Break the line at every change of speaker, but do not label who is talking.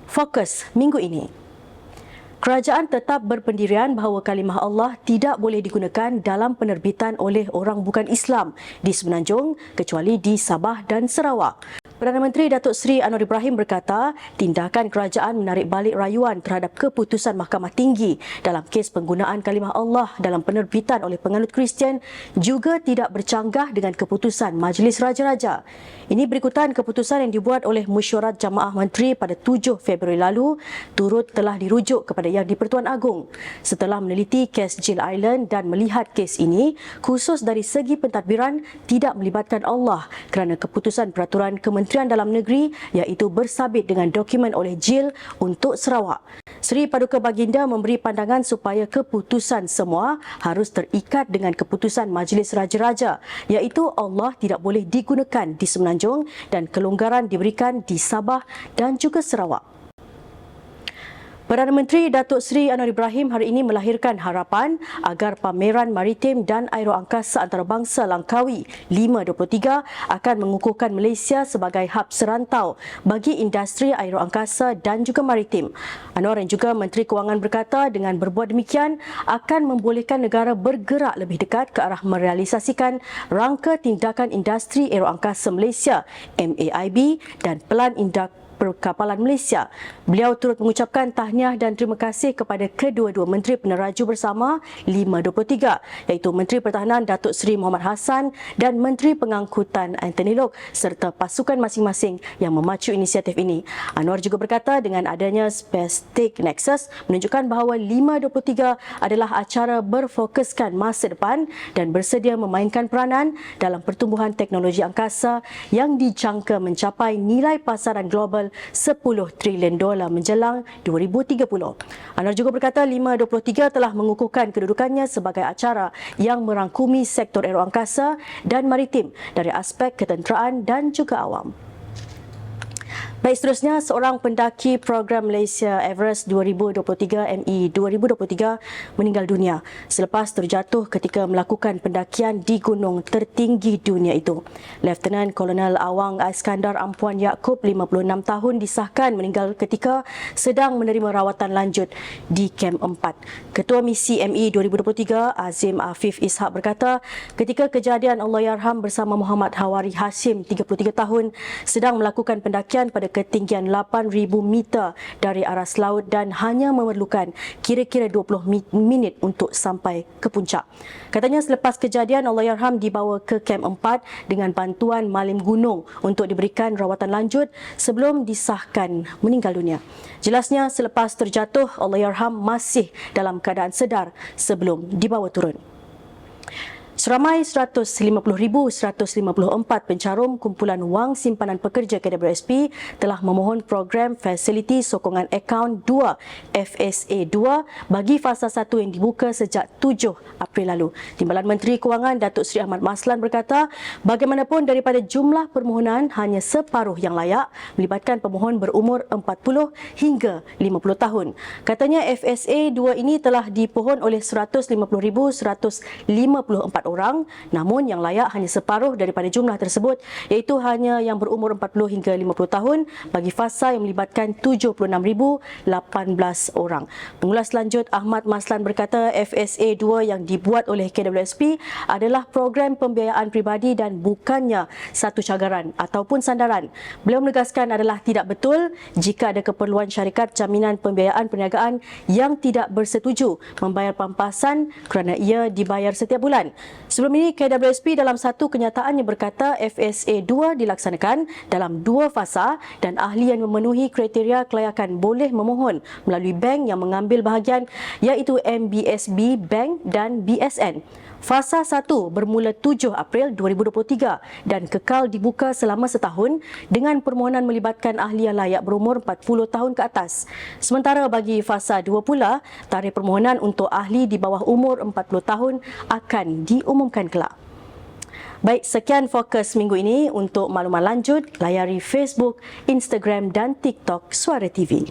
Fokus minggu ini. Kerajaan tetap berpendirian bahawa kalimah Allah tidak boleh digunakan dalam penerbitan oleh orang bukan Islam di Semenanjung kecuali di Sabah dan Sarawak. Perdana Menteri Datuk Seri Anwar Ibrahim berkata, tindakan kerajaan menarik balik rayuan terhadap keputusan Mahkamah Tinggi dalam kes penggunaan kalimah Allah dalam penerbitan oleh penganut Kristian juga tidak bercanggah dengan keputusan Majlis Raja-Raja. Ini berikutan keputusan yang dibuat oleh Mesyuarat Jamaah Menteri pada 7 Februari lalu turut telah dirujuk kepada Yang di-Pertuan Agong. Setelah meneliti kes Jill Island dan melihat kes ini, khusus dari segi pentadbiran tidak melibatkan Allah kerana keputusan Peraturan Kementerian Dalam Negeri iaitu bersabit dengan dokumen oleh Jill untuk Sarawak. Seri Paduka Baginda memberi pandangan supaya keputusan semua harus terikat dengan keputusan Majlis Raja-Raja iaitu Allah tidak boleh digunakan di Semenanjung dan kelonggaran diberikan di Sabah dan juga Sarawak. Perdana Menteri Datuk Seri Anwar Ibrahim hari ini melahirkan harapan agar pameran maritim dan aeroangkasa antarabangsa Langkawi 523 akan mengukuhkan Malaysia sebagai hub serantau bagi industri aeroangkasa dan juga maritim. Anwar yang juga Menteri Kewangan berkata dengan berbuat demikian akan membolehkan negara bergerak lebih dekat ke arah merealisasikan rangka tindakan industri aeroangkasa Malaysia MAIB dan Pelan Perkapalan Malaysia. Beliau turut mengucapkan tahniah dan terima kasih kepada kedua-dua Menteri Peneraju Bersama 523 iaitu Menteri Pertahanan Datuk Seri Mohamad Hassan dan Menteri Pengangkutan Anthony Loke serta pasukan masing-masing yang memacu inisiatif ini. Anwar juga berkata dengan adanya Spacetake Nexus menunjukkan bahawa 523 adalah acara berfokuskan masa depan dan bersedia memainkan peranan dalam pertumbuhan teknologi angkasa yang dijangka mencapai nilai pasaran global $10 trilion menjelang 2030. Anwar juga berkata 523 telah mengukuhkan kedudukannya sebagai acara yang merangkumi sektor aeroangkasa dan maritim dari aspek ketenteraan dan juga awam. Baik, seterusnya, seorang pendaki program Malaysia Everest 2023 ME 2023 meninggal dunia selepas terjatuh ketika melakukan pendakian di gunung tertinggi dunia itu. Lieutenant Kolonel Awang Iskandar Ampuan Yaakob, 56 tahun, disahkan meninggal ketika sedang menerima rawatan lanjut di Kem 4. Ketua Misi ME 2023 Azim Afif Ishak berkata, ketika kejadian Allahyarham bersama Muhammad Hawari Hashim, 33 tahun, sedang melakukan pendakian pada ketinggian 8,000 meter dari aras laut dan hanya memerlukan kira-kira 20 minit untuk sampai ke puncak. Katanya selepas kejadian Allahyarham dibawa ke Kem 4 dengan bantuan Malim Gunung untuk diberikan rawatan lanjut sebelum disahkan meninggal dunia. Jelasnya selepas terjatuh Allahyarham masih dalam keadaan sedar sebelum dibawa turun. Seramai 150,154 pencarum kumpulan wang simpanan pekerja KWSP telah memohon program Fasiliti Sokongan Akaun 2 FSA 2 bagi fasa 1 yang dibuka sejak 7 April lalu. Timbalan Menteri Kewangan Datuk Seri Ahmad Maslan berkata, bagaimanapun daripada jumlah permohonan hanya separuh yang layak melibatkan pemohon berumur 40 hingga 50 tahun. Katanya FSA 2 ini telah dipohon oleh 150,154 orang, namun yang layak hanya separuh daripada jumlah tersebut iaitu hanya yang berumur 40 hingga 50 tahun bagi fasa yang melibatkan 76,018 orang. Pengulas lanjut Ahmad Maslan berkata FSA 2 yang dibuat oleh KWSP adalah program pembiayaan peribadi dan bukannya satu cagaran ataupun sandaran. Beliau menegaskan adalah tidak betul jika ada keperluan syarikat jaminan pembiayaan perniagaan yang tidak bersetuju membayar pampasan kerana ia dibayar setiap bulan. Sebelum ini, KWSP dalam satu kenyataannya berkata FSA 2 dilaksanakan dalam 2 fasa dan ahli yang memenuhi kriteria kelayakan boleh memohon melalui bank yang mengambil bahagian iaitu MBSB Bank dan BSN. Fasa 1 bermula 7 April 2023 dan kekal dibuka selama setahun dengan permohonan melibatkan ahli yang layak berumur 40 tahun ke atas. Sementara bagi fasa 2 pula, tarikh permohonan untuk ahli di bawah umur 40 tahun akan diumumkan kelak. Baik, sekian fokus minggu ini. Untuk maklumat lanjut, layari Facebook, Instagram dan TikTok Suara TV.